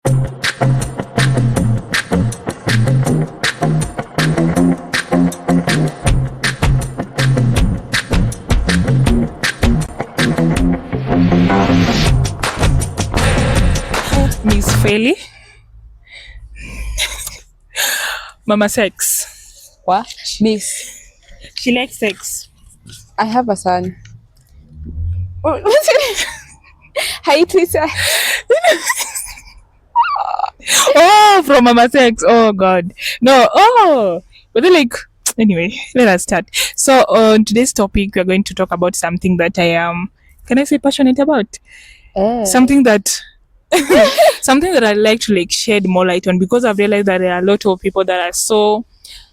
Miss Felly. Mama sex. What? Miss. She likes sex. I have a son. Oh, what's it? Hi, Twitter. Oh, from Mama sex. Oh God. No. Oh, but then like anyway, let us start. So on today's topic, we are going to talk about something that I am. Can I say passionate about? Something that. Something that I like to like shed more light on, because I've realized that there are a lot of people that are so,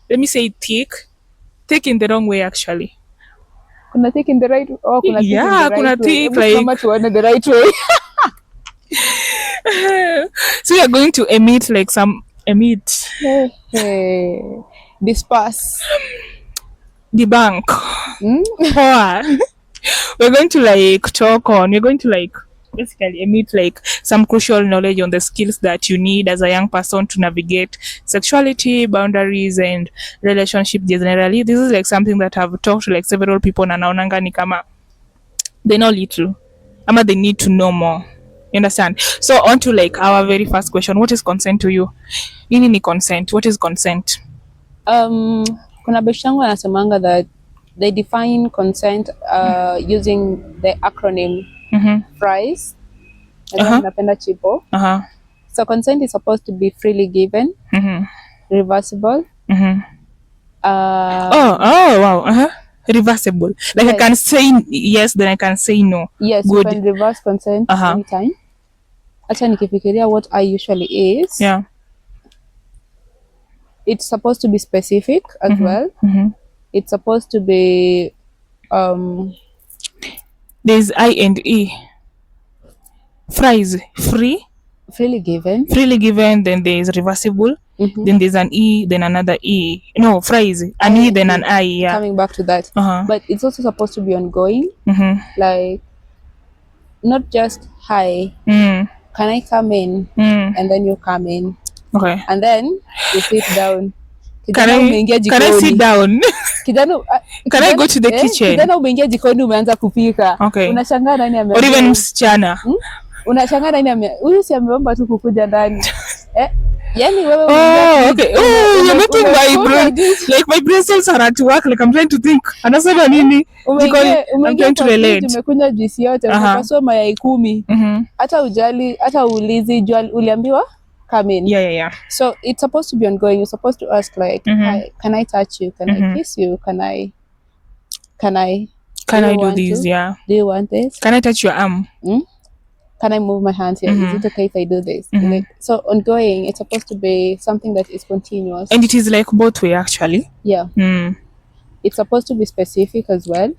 let me say, thick in the wrong way actually. Kuna thick in the right way? Oh, kuna thick in the right kuna way. thick Hebu like simama tuone the right way. so we are going to emit Hey. Disperse. debunk. We're going to like talk on, we're going to like basically emit like some crucial knowledge on the skills that you need as a young person to navigate sexuality, boundaries and relationship generally. This is like something that I've talked to like several people na naonanga ni kama they know little ama they need to know more. You understand? So on to like our very first question. What is consent to you? Nini ni consent? What is consent? Kuna beshi yangu anasemanga that they define consent using the acronym F.R.I.E.S. Napenda chipo. So consent is supposed to be freely given, reversible. Wow. Reversible. Like yes. I can say yes, then I can say no. Yes, good. You can reverse consent anytime. Acha nikifikiria what I usually is. Yeah. It's supposed to be specific as well. It's supposed to be there's I and E. F.R.I.E.S. Freely given, then there's reversible, then there's an E, then another E. No, F.R.I.E.S. an E, then an I. Yeah. Coming back to that. But it's also supposed to be ongoing. Like not just hi, can I come in? And then you come in. Okay. And then you sit down. Can I sit down? Kijana, can I go to the kitchen? Kijana umeingia jikoni umeanza kupika. Okay. Unashangaa nani ame. Or even msichana. Unashangaa nani ame. Huyu si ameomba tu kukuja ndani. Yani wewe okay. You're making my brain like my brain cells are at work, like I'm trying to think. Anasema nini? I'm trying to relate. Umekunywa juice yote, ukasoma mayai 10. Hata ujali, hata uulizi, uliambiwa come in. Yeah. So it's supposed to be ongoing. You're supposed to ask like, hi, can I touch you? Can I kiss you? Can I do this? Yeah. Do you want this? Can I touch your arm? Can I move my hands here? Is it okay if I do this? Like, so ongoing, it's supposed to be something that is continuous. And it is like both way actually. Yeah. It's supposed to be specific as well.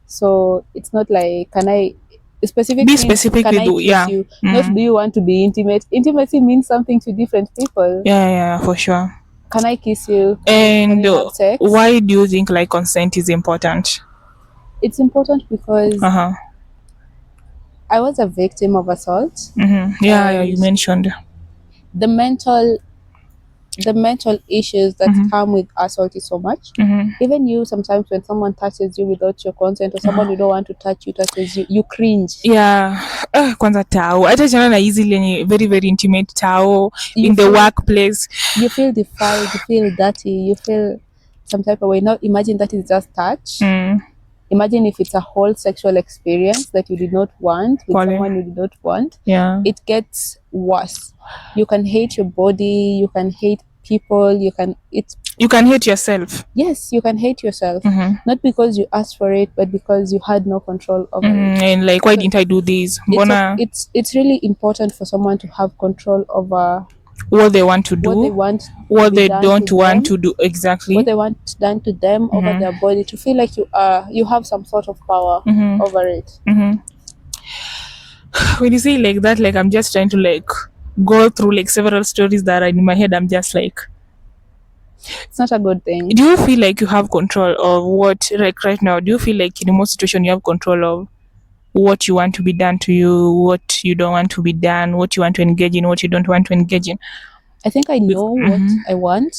So it's not like, can I specific be specific with you? Not do you want to be intimate? Intimacy means something to different people. Yeah, for sure. Can I kiss you? And why do you think like consent is important? It's important because I was a victim of assault. Yeah, you mentioned the mental issues that come with assault is so much. Even you, sometimes when someone touches you without your consent, or someone you don't want to touch you touches you, you cringe. Yeah. Kwanza tao. Hata jana na easily very very intimate tao in the workplace. You feel defiled, you feel dirty, you feel some type of way. Now imagine that is just touch. Imagine if it's a whole sexual experience that you did not want with someone you did not want. Yeah. It gets worse. You can hate your body, you can hate people, you can hate yourself. Yes, you can hate yourself. Not because you asked for it, but because you had no control over it. And like, why didn't I do this? It's really important for someone to have control over what they want to do, what they don't want to do, exactly what they want done to them over their body, to feel like you have some sort of power over it. When you say like that, like I'm just trying to like go through like several stories that are in my head. I'm just like, it's not a good thing. Do you feel like you have control of what, like right now, do you feel like in most situation you have control of what you want to be done to you, what you don't want to be done, what you want to engage in, what you don't want to engage in. I think I know what I want,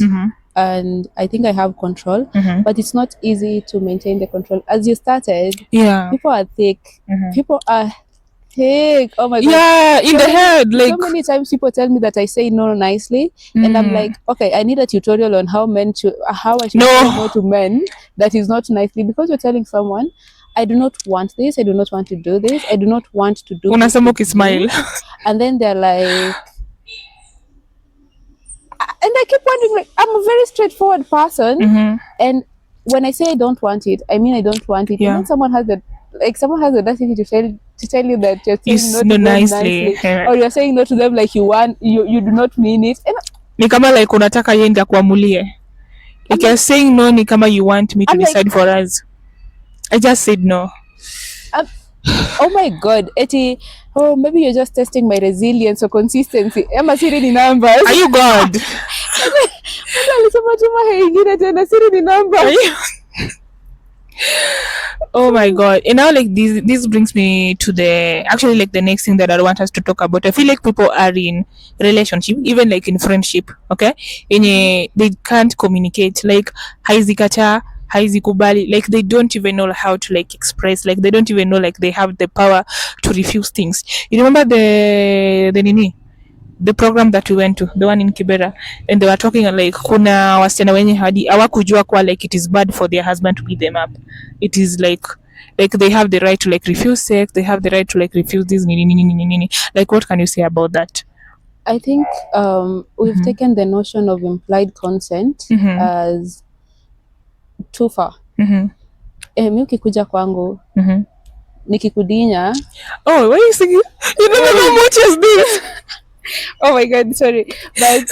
and I think I have control, but it's not easy to maintain the control. As you started, people are thick. People are thick. Oh my god. Yeah, in the head. Like so many times people tell me that I say no nicely, and I'm like, okay, I need a tutorial on how I should say no to men that is not nicely, because you're telling someone, I do not want this, I do not want to do this, I do not want to do this. Unasema ukismile. And then they're like, and I keep wondering, like, I'm a very straightforward person, and when I say I don't want it, I mean I don't want it. And then someone has the audacity to tell you that you're saying no to them nicely, or you're saying no to them like you do not mean it. And ni kama like unataka yeye ndio kuamulie. Like you're saying no ni kama you want me to decide like, for us. I just said no. Oh my god, Eti, oh, maybe you're just testing my resilience or consistency. Ama siri ni numbers. Are you God? Oh my god. And now like this brings me to the next thing that I want us to talk about. I feel like people are in relationship, even like in friendship, okay? They can't communicate, like haizikata, haizikubali, like they don't even know how to like express, like they don't even know like they have the power to refuse things. You remember the program that we went to, the one in Kibera, and they were talking like kuna wasichana wenye hadi hawakujua kwa like it is bad for their husband to beat them up. It is like they have the right to like refuse sex, they have the right to like refuse this nini. Like what can you say about that? I think we've taken the notion of implied consent as too far. Mi ukikuja kwangu nikikudinya. Oh, why are you singing? You never know much as this. Oh my god, sorry, but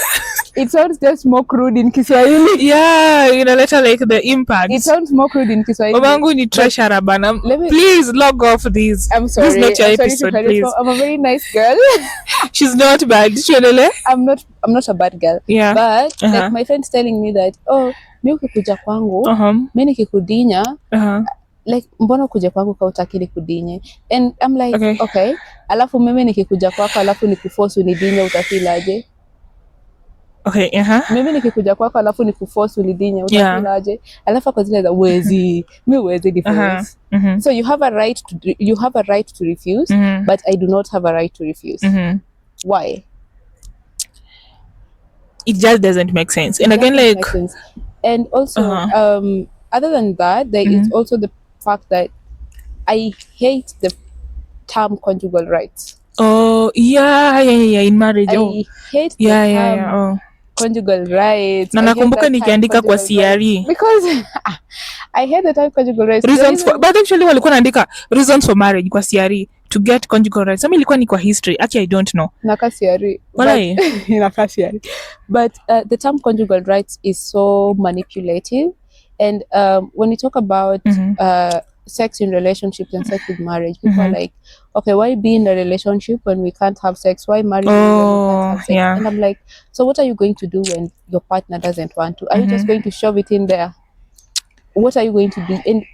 it sounds just more crude in Kiswahili. Yeah, later like the impact. It sounds more crude in Kiswahili. Obangu ni treasure bana. Please log off this. I'm sorry. This is not your episode, please. I'm a very nice girl. She's not bad. I'm not a bad girl. Yeah. But like my friend's telling me that, oh, mi ukikuja kwangu, mi nikikudinya, like mbona kuja kwangu kautaki nikudinye? And I'm like, okay. Alafu mimi nikikuja kwako alafu nikuforce unidinye utafilaje? Okay, Mimi nikikuja kwako alafu nikuforce unidinye utafilaje? Alafu akazile za wezi, mi wezi divorce. So you have a right to refuse, but I do not have a right to refuse. Why? It just doesn't make sense. And again, like, and also other than that, there is also the fact that I hate the term conjugal rights. Oh yeah, in marriage. I hate the term conjugal rights. Na nakumbuka nikiandika kwa CRE because I hate the term conjugal rights. Reasons for, but actually walikuwa naandika reasons for marriage kwa CRE to get conjugal rights. Sasa ilikuwa ni kwa history. Actually I don't know. Naka CRE. Why? Naka CRE. But the term conjugal rights is so manipulative. And when you talk about sex in relationships and sex with marriage, people are like, okay, why be in a relationship when we can't have sex? Why marry when we can't have sex? Yeah. And I'm like, so what are you going to do when your partner doesn't want to? Are you just going to shove it in there? What are you going to do? And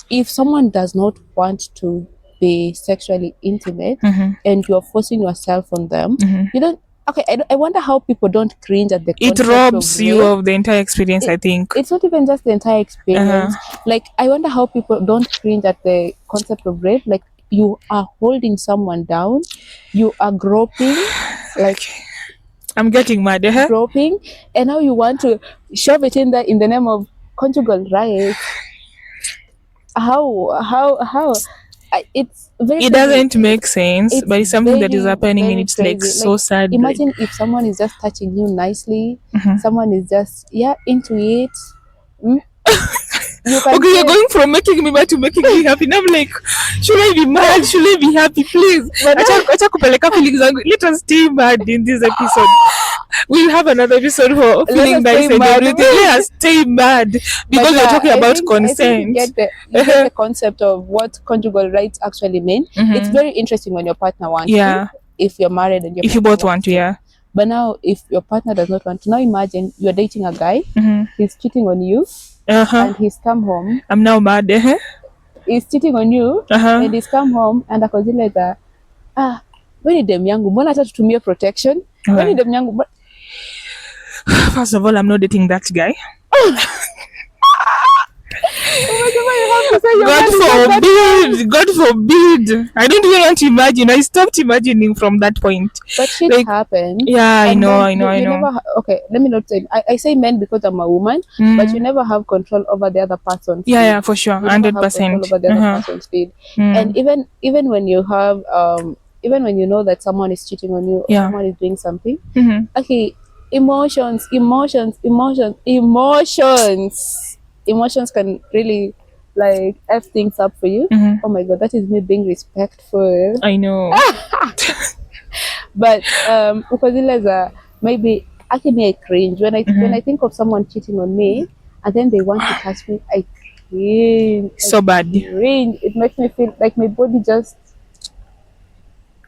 if someone does not want to be sexually intimate and you're forcing yourself on them, you don't. Okay, I wonder how people don't cringe at the concept. It robs you of the entire experience, I think. It's not even just the entire experience. Like, I wonder how people don't cringe at the concept of rape. Like, you are holding someone down, you are groping, like... I'm getting mad. Groping, and now you want to shove it in there in the name of conjugal rights. How? It's very it doesn't make sense, but it's something that is happening and it's crazy. Like so sad. Imagine if someone is just touching you nicely, someone is just into it. You're going from making me mad to making me happy. And I'm like, should I be mad? Should I be happy? Please. Acha kupeleka feelings zangu. Let us stay mad in this episode. We'll have another episode for feeling nice and everything. Let us stay mad because we're talking about consent. You get the concept of what conjugal rights actually mean. It's very interesting when your partner wants to. If you're married and if you both want to, But now, if your partner does not want to, now imagine you're dating a guy, he's cheating on you, and he's come home. I'm now mad. is cheating on you and he's come home and ako zile za we ni dem yangu mbona hata tutumie protection, we ni dem yangu. First of all, I'm not dating that guy. God forbid. I don't even want to imagine. I stopped imagining from that point. But shit happened. Yeah, I know. Never okay, let me not say. I say men because I'm a woman, but you never have control over the other person's feed. Yeah, for sure, 100%. Over the other person's feed. And even when you have even when you know that someone is cheating on you or someone is doing something, okay, emotions can really like F things up for you. Oh my god, that is me being respectful. I know. But because maybe actually I cringe when I think of someone cheating on me and then they want to touch me. I cringe. So bad. Cringe. It makes me feel like my body just.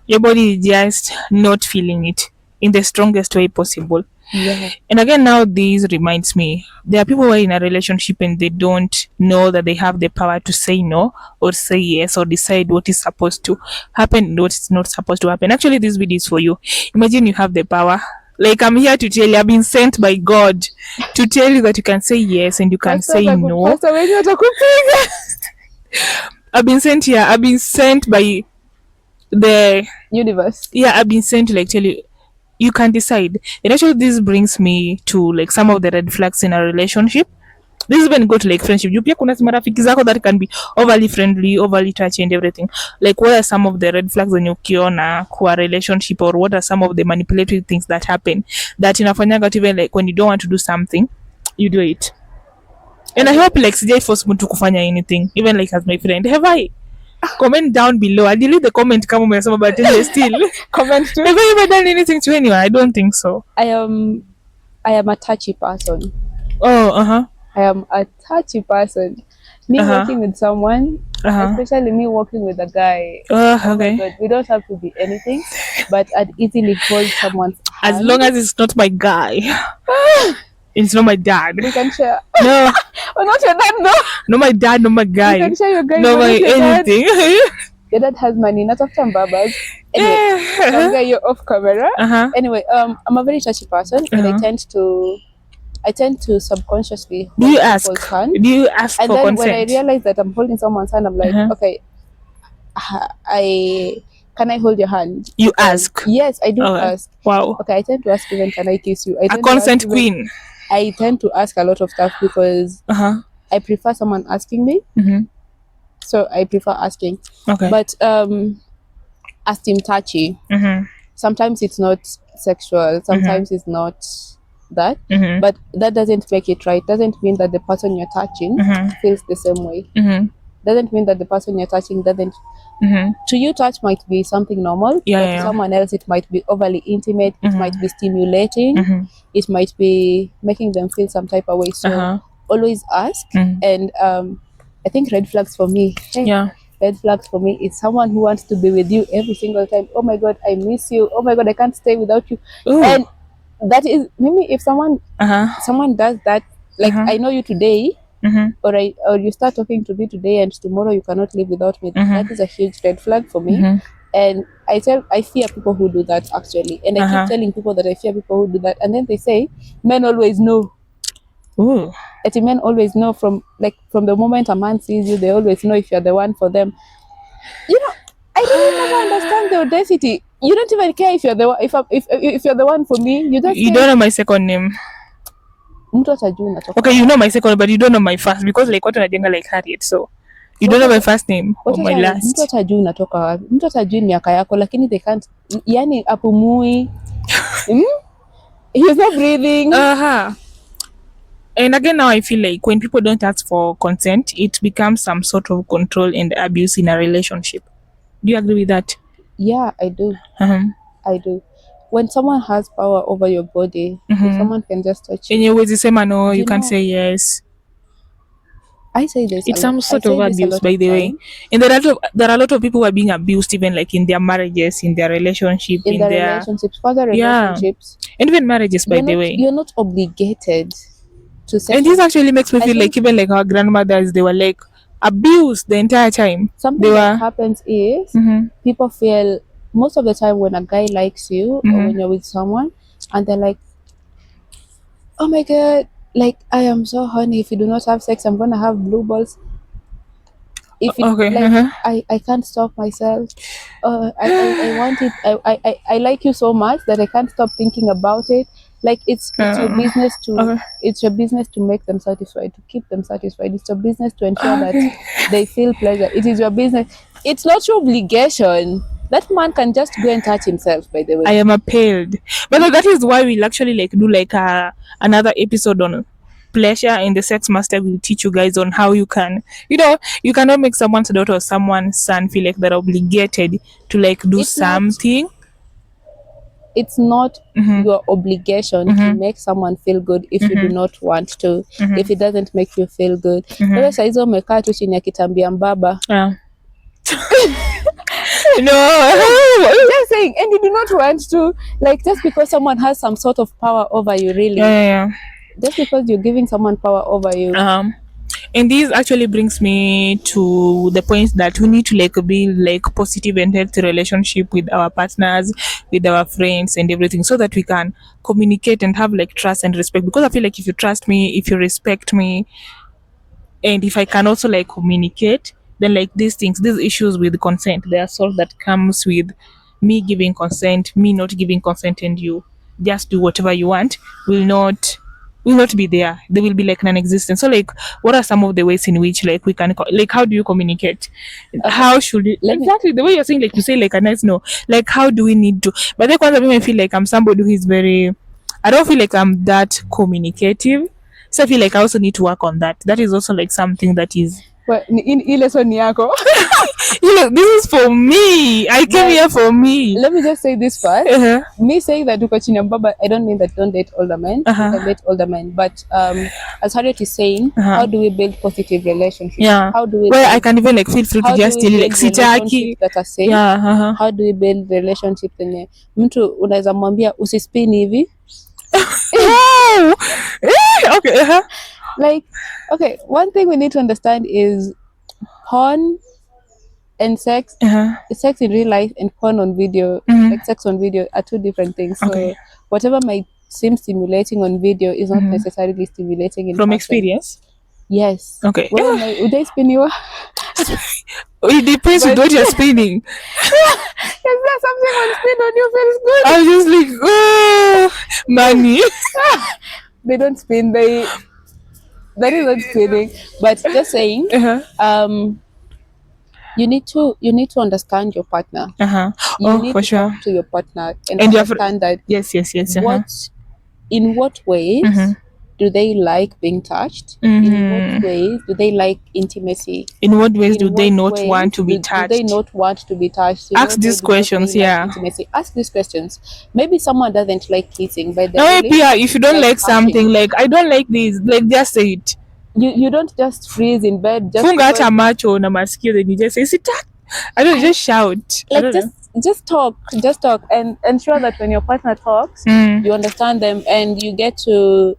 Your body is just not feeling it in the strongest way possible. Yeah. And again, now this reminds me, there are people who are in a relationship and they don't know that they have the power to say no or say yes or decide what is supposed to happen and what is not supposed to happen. Actually, this video is for you. Imagine you have the power. Like, I'm here to tell you, I've been sent by God to tell you that you can say yes and you can say no. I've been sent here. I've been sent by the universe. Yeah, I've been sent to like tell you, you can decide. And actually this brings me to like some of the red flags in a relationship. This is when you go to like friendship. You pia kuna marafiki zako that can be overly friendly, overly touchy and everything. Like, what are some of the red flags when you ukiona kwa relationship, or what are some of the manipulative things that happen that inafanyanga even like when you don't want to do something, you do it. And I hope like sijai force mtu kufanya anything, even like as my friend. Have I? Comment down below. I delete the comment kama umesoma, but still comment too. Have I ever done anything to anyone? I don't think so. I am a touchy person. Oh, I am a touchy person. Me working with someone, especially me working with a guy. Oh my God, we don't have to be anything, but I'd easily hold someone's hand. As long as it's not my guy. It's not my dad. We can share. No. Oh, not your dad, no. No, my dad, no my guy. You can share your guy. No, my anything. Your dad has money, not after babas. Anyway, you're off camera. Anyway, I'm a very touchy person, and I tend to subconsciously hold people's hand. Do you ask and for then consent? When I realize that I'm holding someone's hand, I'm like, okay, can I hold your hand? You ask? Yes, I do ask. Wow. Okay, I tend to ask even, can I kiss you? A consent queen. I tend to ask a lot of stuff because I prefer someone asking me. So I prefer asking. Okay. But as team touchy, sometimes it's not sexual, sometimes it's not that, but that doesn't make it right. Doesn't mean that the person you're touching feels the same way. Doesn't mean that the person you're touching doesn't. To you, touch might be something normal, but to someone else it might be overly intimate, it might be stimulating, it might be making them feel some type of way. So always ask. And I think red flags for me, red flags for me is someone who wants to be with you every single time. Oh my God, I miss you. Oh my God, I can't stay without you. Ooh. And that is maybe if someone does that, like I know you today, or you start talking to me today and tomorrow you cannot live without me. That is a huge red flag for me. And I fear people who do that actually, and I keep telling people that I fear people who do that, and then they say men always know. Ooh. That men always know from the moment a man sees you, they always know if you're the one for them. You know, I don't never understand the audacity. You don't even care if you're the one, if you're the one for me. You don't know my second name. Okay, you know my second, but you don't know my first, because like what unajenga like Harriet, so you don't know my first name or my last. Mtu atajui unatoka wapi, mtu atajui miaka yako, lakini they can't, yani apumui. He's not breathing. And again, now I feel like when people don't ask for consent, it becomes some sort of control and abuse in a relationship. Do you agree with that? Yeah, I do. I do. When someone has power over your body, if someone can just touch you. And you always say no, you can't say yes. I say this. It's some sort of abuse, by the way. And there are a lot of people who are being abused, even like in their marriages, in their relationship, in their relationships, further relationships, and even marriages. By the way, you're not obligated to. And this actually makes me feel like even like our grandmothers, they were like, abused the entire time. Something that happens is people feel most of the time when a guy likes you or when you're with someone and they're like, oh my god, like I am so horny, if you do not have sex I'm gonna have blue balls. If it, like I can't stop myself. I want it. I like you so much that I can't stop thinking about it. Like it's your business to it's your business to make them satisfied, to keep them satisfied. It's your business to ensure that they feel pleasure. It is your business. It's not your obligation. That man can just go and touch himself, by the way. I am appalled. But no, that is why we'll actually like do like another episode on pleasure, and the sex master will teach you guys on how you can, you cannot make someone's daughter or someone's son feel like they're obligated to like do something. It's not your obligation to make someone feel good if you do not want to, if it doesn't make you feel good. Wewe saizi umekaa tu chini ya kitambia mbaba. No, just saying, and you do not want to, like, just because someone has some sort of power over you, really. Just because you're giving someone power over you. And this actually brings me to the point that we need to like build like positive and healthy relationship with our partners, with our friends and everything, so that we can communicate and have like trust and respect. Because I feel like if you trust me, if you respect me, and if I can also like communicate, then like these issues with consent, the assault that comes with me giving consent, me not giving consent, and you just do whatever you want, will not be there. They will be like non-existent. So like, what are some of the ways in which like we can like, how do you communicate? How should it exactly the way you're saying, like you say like a nice no, like how do we need to? But then once I feel like I'm somebody who is very, I don't feel like I'm that communicative. So I feel like I also need to work on that. That is also like something that is. But this is for me. I came here for me. Let me just say this first. Me saying that uko chini ya mbaba, I don't mean that don't date older men. You can date older men. But as Harriet is saying, how do we build positive relationships? How do we? Well, I can even like feel free to just tell like sitaki. That are safe. How do we build relationships? Yenye mtu unaweza mwambia usispin hivi. Okay. Like, okay, one thing we need to understand is porn and sex, sex in real life and porn on video, like sex on video, are two different things. So whatever might seem stimulating on video is not necessarily stimulating in from person. Experience. Yes. Okay. Would I spin you? It depends on what you're spinning. Is there something on spin on you feels good? I'm just like, oh, money. They don't spin. That is not spinning. But just saying, you need to understand your partner. You need to talk to your partner and understand that. Yes. In what ways do they like being touched? In what ways do they like intimacy? In what ways do they not want to be touched? Do they not want to be touched? Ask these questions, intimacy. Ask these questions. Maybe someone doesn't like kissing, but if you don't like something, like I don't like this, like just say it. You don't just freeze in bed. Funga hata macho na masikio, then you just say sit. I don't just shout. Like just talk and ensure that when your partner talks, you understand them and you get to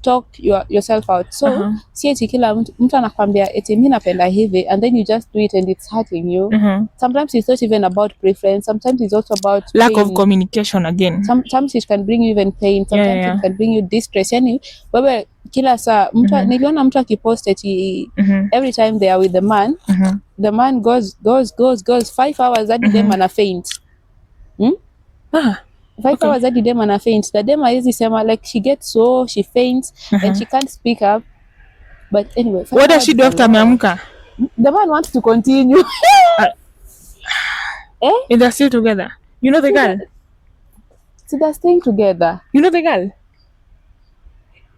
talk yourself out. So si eti kila mtu anakwambia eti mimi napenda hivi and then you just do it and it's hurting you. Sometimes it's not even about preference. Sometimes it's also about lack of communication again. Sometimes it can bring you even pain. Sometimes it can bring you distress. Yani wewe kila saa niliona mtu akipost eti every time they are with the man, the man goes 5 hours hadi dem ana faint. 5 hours hadi dem ana faint. The dem haizi sema, like she faints and she can't speak up. But anyway, what does she do after ameamka? The man wants to continue. And they're still together. You know the girl? So they're staying together. You know the girl?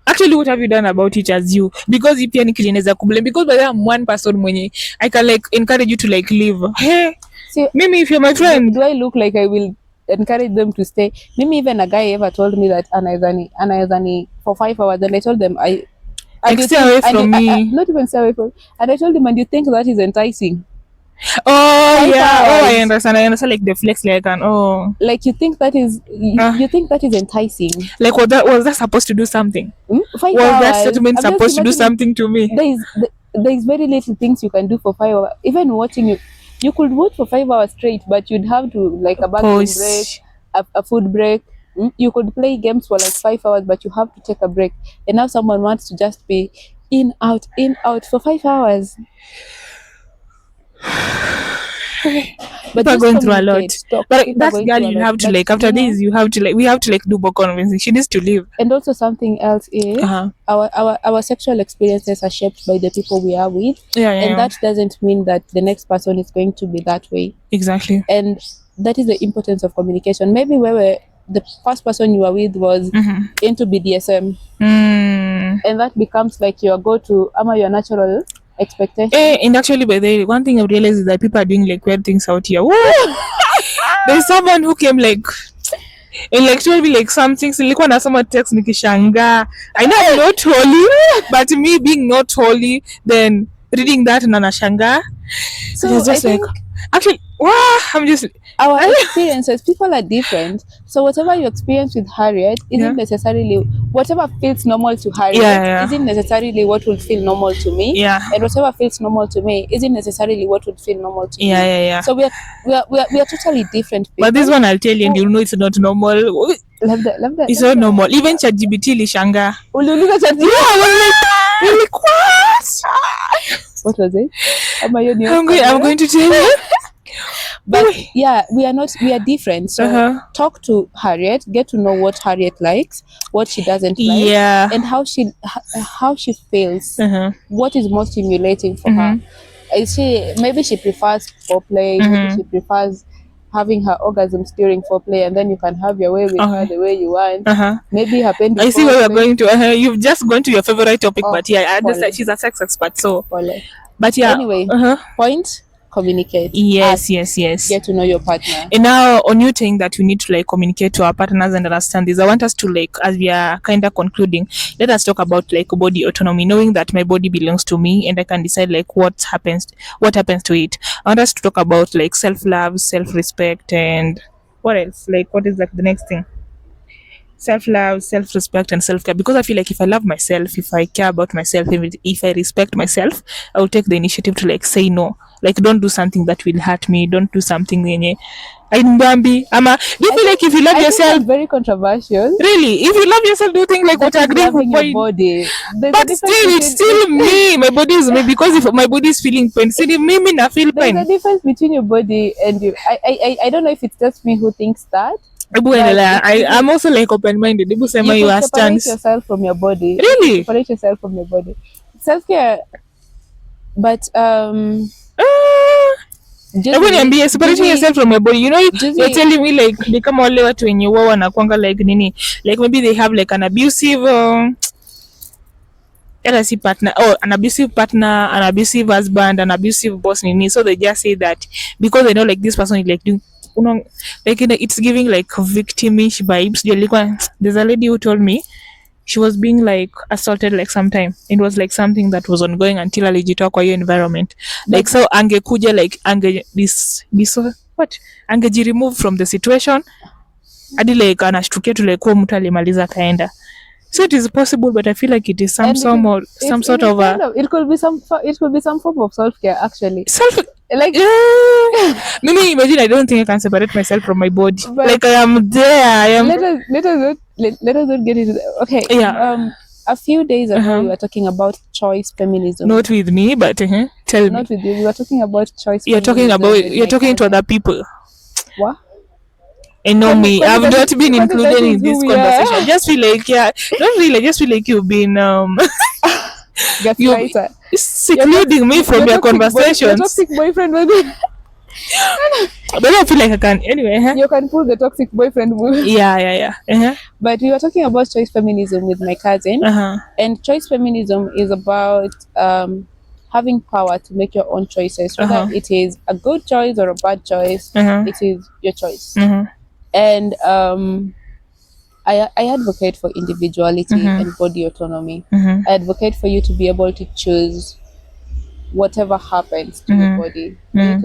Actually, what have you done about it as you? Because if you're nikilineza kublame, because by I'm one person mwenye I can like encourage you to like leave. Hey, see, maybe if you're my friend, do I look like I will encourage them to stay? Maybe even a guy ever told me that anaezani for 5 hours, and I told them stay away from me. Not even stay away from. And I told him, and you think that is enticing? Oh yeah. I understand like the flex like and like you think that is you think that is enticing. Like was that supposed to do something? 5 was hours. that statement supposed to do something to me? there's very little things you can do for 5 hours. Even watching, you could watch for 5 hours straight, but you'd have to like a bathroom break, a food break. You could play games for like 5 hours, but you have to take a break. And now someone wants to just be in out for 5 hours. But people are going through a lot. But that girl, you have to like after this, you have to like we have to like do more convincing. She needs to leave. And also something else is our sexual experiences are shaped by the people we are with. And that doesn't mean that the next person is going to be that way. Exactly. And that is the importance of communication. Maybe where the first person you were with was into BDSM. And that becomes like your go-to, your natural expectation. And actually, by the way, one thing I realized is that people are doing like weird things out here. There's someone who came like and like told me like something. Nilikuwa nasoma text nikishangaa. I know I'm not holy, but me being not holy, then reading that na nashangaa. So it's just like actually, wow, I'm just our experiences. People are different, so whatever you experience with Harriet isn't necessarily whatever feels normal to Harriet isn't necessarily what will feel normal to me. And whatever feels normal to me isn't necessarily what would feel normal to you. So we are totally different people. But this one I'll tell you, and you'll know it's not normal. Love that. It's not normal. Even ChatGPT lishanga. What was it? I'm going to tell you. But we are different. So talk to Harriet, get to know what Harriet likes, what she doesn't like, and how she feels. What is most stimulating for her. Maybe she prefers foreplay, maybe she prefers having her orgasms during foreplay, and then you can have your way with her the way you want. Maybe her pending. I see where you're going to. You've just gone to your favorite topic, but I understand she's a sex expert, so. But anyway, point. Communicate. Yes. Get to know your partner. And now on you saying that we need to like communicate to our partners and understand this, I want us to like, as we are kind of concluding, let us talk about like body autonomy, knowing that my body belongs to me and I can decide like what happens to it. I want us to talk about like self-love, self-respect, and what else? Like what is like the next thing? Self-love, self-respect, and self-care, because I feel like if I love myself, if I care about myself, if I respect myself, I will take the initiative to like say no. Like don't do something that will hurt me, don't do something I'm Bambi. Do you feel like if you love yourself, that's very controversial. Really, if you love yourself, do you think like what I agree with your body? But still, it's still me. My body is me, because if my body is feeling pain, still me na feel pain. There's a difference between your body and you. I don't know if it's just me who thinks that. I'm also like open-minded. You could separate yourself from your body. Really? Separate yourself from your body. Self-care, but separating yourself from your body. You know, you're telling me like they come all over to when you wanakwanga like nini, like maybe they have like an abusive partner, or an abusive partner, an abusive husband, an abusive boss nini. So they just say that because they know like this person is like doing. Like it's giving like victimish vibes. There's a lady who told me she was being like assaulted like sometime. It was like something that was ongoing until alijitoa kwa hiyo environment. Like so angekuja like angejiremove from the situation hadi like anashtukia tu like kwa mtu alimaliza kaenda. So it is possible, but I feel like it is some sort of it could be some form of self-care actually. Like maybe imagine I don't think I can separate myself from my body. But like I am there. I am. Let us not get into that. Okay. Yeah. A few days ago we were talking about choice feminism. Not with me, but tell me. Not with you. We were talking about choice. You're talking to other people. What? And know me. I've not been included in this conversation. I just feel like just feel like you've been you're secluding me from your conversations. Your toxic boyfriend, maybe. But I feel like I can anyway. You can pull the toxic boyfriend move. Yeah. But we were talking about choice feminism with my cousin, and choice feminism is about having power to make your own choices, whether it is a good choice or a bad choice. It is your choice. And I advocate for individuality and body autonomy. I advocate for you to be able to choose whatever happens to your body. For you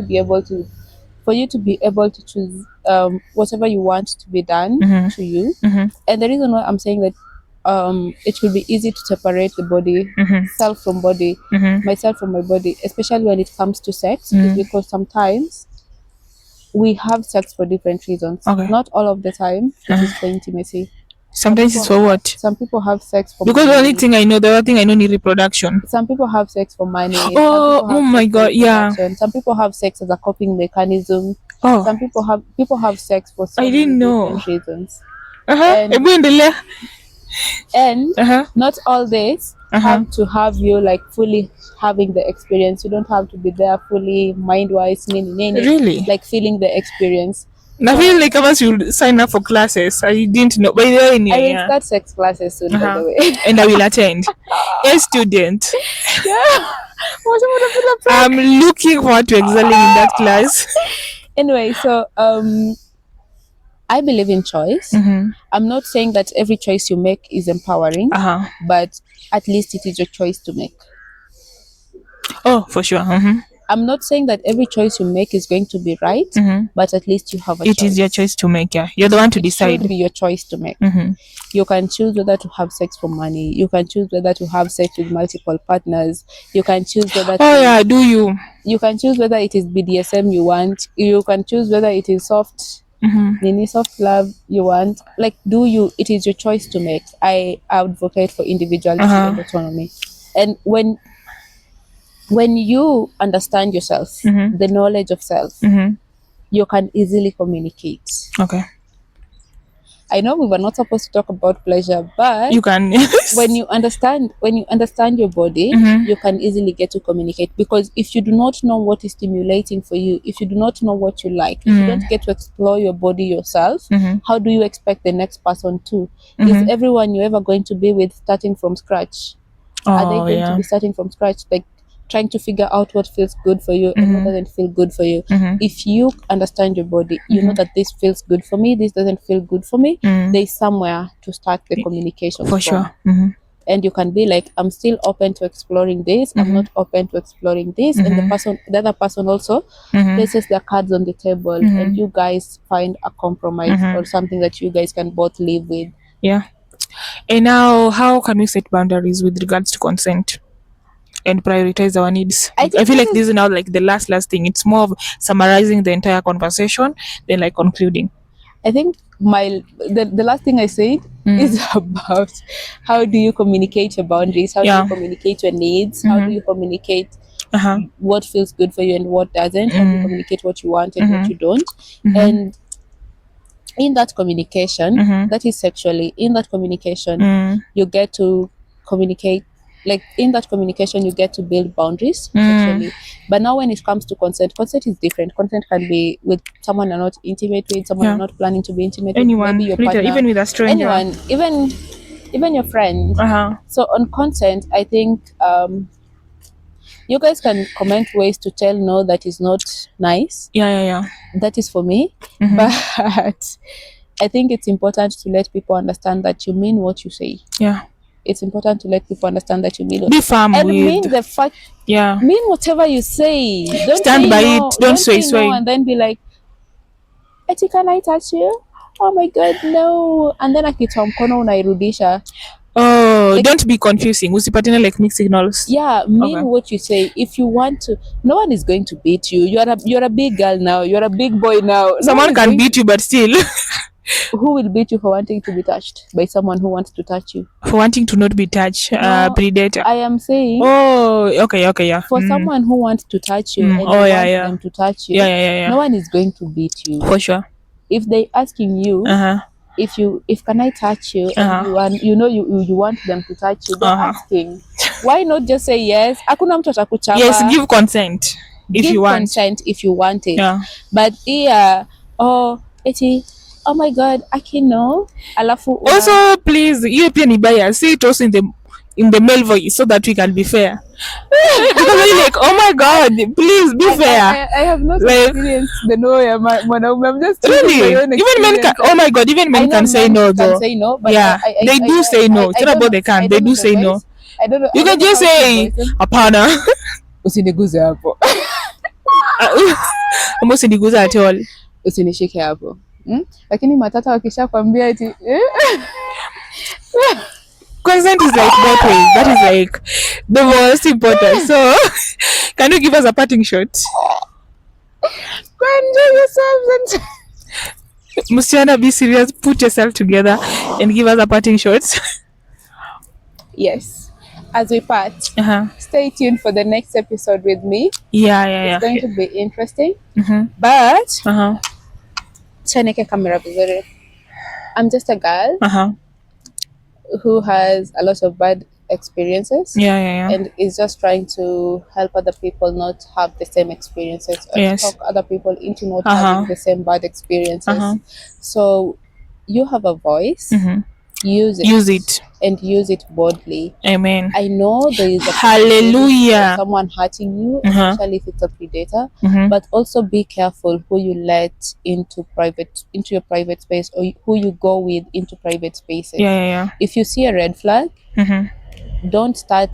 to be able to choose whatever you want to be done to you. And the reason why I'm saying that it will be easy to separate the body, self from body, myself from my body, especially when it comes to sex, is because sometimes we have sex for different reasons. Okay. Not all of the time it is for intimacy. Sometimes it's for what? Some people have sex for because money. the other thing I know is reproduction. Some people have sex for money. Oh my god, yeah. Some people have sex as a coping mechanism. Oh, some people have sex for so I didn't many know. different reasons. And not all days have to have you like fully having the experience. You don't have to be there fully mind wise, really like feeling the experience. I feel like I should sign up for classes. I didn't know. By the way, anyway, I will start sex classes soon, by the way. And I will attend. A student. Yeah. I'm looking forward to excelling in that class. Anyway, so I believe in choice. I'm not saying that every choice you make is empowering, but at least it is your choice to make. Oh, for sure. I'm not saying that every choice you make is going to be right, but at least you have a choice. It is your choice to make, yeah. You're the one to decide. It should be your choice to make. You can choose whether to have sex for money. You can choose whether to have sex with multiple partners. You can choose whether do you? You can choose whether it is BDSM you want. You can choose whether it is soft soft love you want. Like, do you? It is your choice to make. I advocate for individuality and autonomy. And when you understand yourself, the knowledge of self, you can easily communicate. Okay. I know we were not supposed to talk about pleasure, but you can. when you understand your body, you can easily get to communicate. Because if you do not know what is stimulating for you, if you do not know what you like, if you don't get to explore your body yourself, how do you expect the next person to? Is everyone you're ever going to be with starting from scratch? Are they going to be starting from scratch, like trying to figure out what feels good for you and what doesn't feel good for you? If you understand your body, you know that this feels good for me, this doesn't feel good for me, there's somewhere to start the communication for sure. And you can be like, I'm still open to exploring this, I'm not open to exploring this, and the other person also places their cards on the table, and you guys find a compromise or something that you guys can both live with. Yeah. And now, how can we set boundaries with regards to consent and prioritize our needs? I feel like this is now like the last thing. It's more of summarizing the entire conversation than like concluding. I think the last thing I said is about how do you communicate your boundaries, how do you communicate your needs, how do you communicate what feels good for you and what doesn't, how do you communicate what you want and what you don't. And in that communication, that is sexually, in that communication, you get to communicate. Like, in that communication, you get to build boundaries sexually. But now when it comes to consent is different. Consent can be with someone you're not intimate with, someone you're not planning to be intimate with, maybe your partner, even with a stranger, anyone, even your friend. So on consent, I think you guys can comment ways to tell no, that is not nice. That is for me. But I think it's important to let people understand that you mean what you say. It's important to let people understand that you mean what be firm and with mean the fact. Mean whatever you say. Don't stand say by no. it. Don't say no and then be like, eti, can I touch you? Oh my god, no. And then akitoa mkono unairudisha. Oh, like, don't be confusing. Usipatane like mixed signals. Mean what you say. If you want to, no one is going to beat you. You're a big girl now. You're a big boy now. Someone can beat you, but still. Who will beat you for wanting to be touched by someone who wants to touch you? For wanting to not be touched, predator. I am saying. Oh, okay, yeah. For someone who wants to touch you and you want them to touch you, no one is going to beat you. For sure. If they asking you, if can I touch you, and you want them to touch you, they're asking. Why not just say yes? Hakuna mtu atakuchapa. Yes, give consent if you want. Consent if you want it. But oh my god, no. Alafu also please, you pia ni bias. Say it also in the male voice so that we can be fair. Because you're like, oh my god, please be fair. I have not experienced the no. I'm just really. Even men can. Oh my god, even men can say no though. Say no, but they do say no. It's not about they can. They do say no. I don't know. You can just say hapana. Usiniguze hapo. Usiniguze at all. Usinishike hapo. Lakini matata wakisha kwambia eti consent is like both ways. That is like the most important. So, can you give us a parting shot? Go enjoy yourselves and Musiana, be serious. Put yourself together and give us a parting shot. yes. As we part, Uh-huh. stay tuned for the next episode with me. Yeah. It's going to be interesting. Mm-hmm. But Uh-huh. Chaneke camera vizuri. I'm just a girl Uh-huh. who has a lot of bad experiences. Yeah. And is just trying to help other people not have the same experiences, or Yes. talk other people into not Uh-huh. having the same bad experiences. Uh-huh. So you have a voice. Mm-hmm. Use it and use it boldly. Amen. I know there is a Hallelujah. of someone hurting you, Uh-huh. especially if it's a predator. Mm-hmm. But also be careful who you let into your private space, or who you go with into private spaces. Yeah. If you see a red flag, Mm-hmm. don't start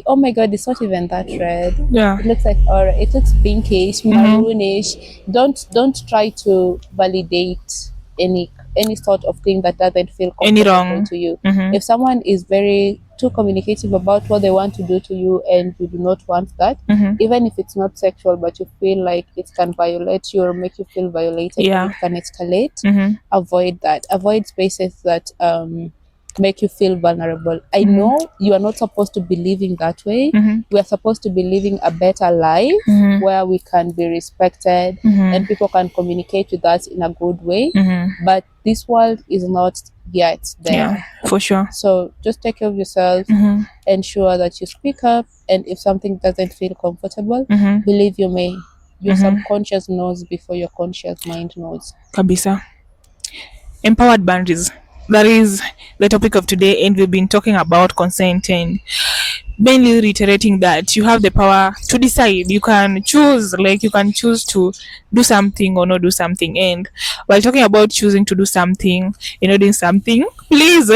oh my god, it's not even that red. Yeah. It looks like, or it looks pinkish, maroonish. Don't try to validate any sort of thing that doesn't feel Any comfortable wrong to you. Mm-hmm. If someone is very too communicative about what they want to do to you, and you do not want that, Mm-hmm. even if it's not sexual, but you feel like it can violate you or make you feel violated, Yeah. or it can escalate, Mm-hmm. avoid that. Avoid spaces that make you feel vulnerable. I know you are not supposed to be living that way. Mm-hmm. We are supposed to be living a better life, Mm-hmm. where we can be respected, Mm-hmm. and people can communicate with us in a good way. Mm-hmm. But this world is not yet there. Yeah, for sure. So just take care of yourself. Mm-hmm. Ensure that you speak up, and if something doesn't feel comfortable, Mm-hmm. believe you may. Your Mm-hmm. subconscious knows before your conscious mind knows. Kabisa. Empowered boundaries. That is the topic of today, and we've been talking about consent and mainly reiterating that you have the power to decide. You can choose, like you can choose to do something or not do something. And while talking about choosing to do something, doing something, please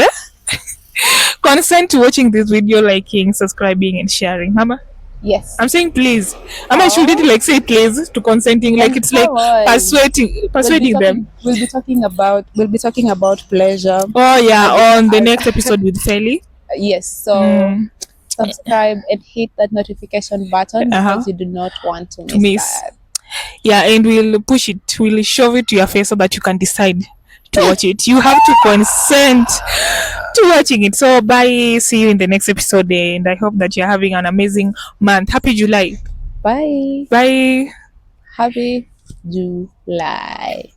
consent to watching this video, liking, subscribing, and sharing. Mama, Yes. I'm saying please. Mama, should it like say please to consenting? Like it's like persuading them. We'll be talking about pleasure. Oh yeah, on the next episode with Felly. Yes. So subscribe and hit that notification button, because you do not want to miss that. Yeah, and we'll push it. We'll shove it to your face so that you can decide to watch it. You have to consent to watching it. So bye. See you in the next episode, and I hope that you're having an amazing month. Happy July. Bye. Happy July.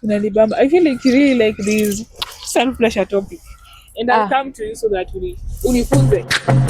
I feel like you really like this self-pleasure topic, and I'll come to you so that we unifunze.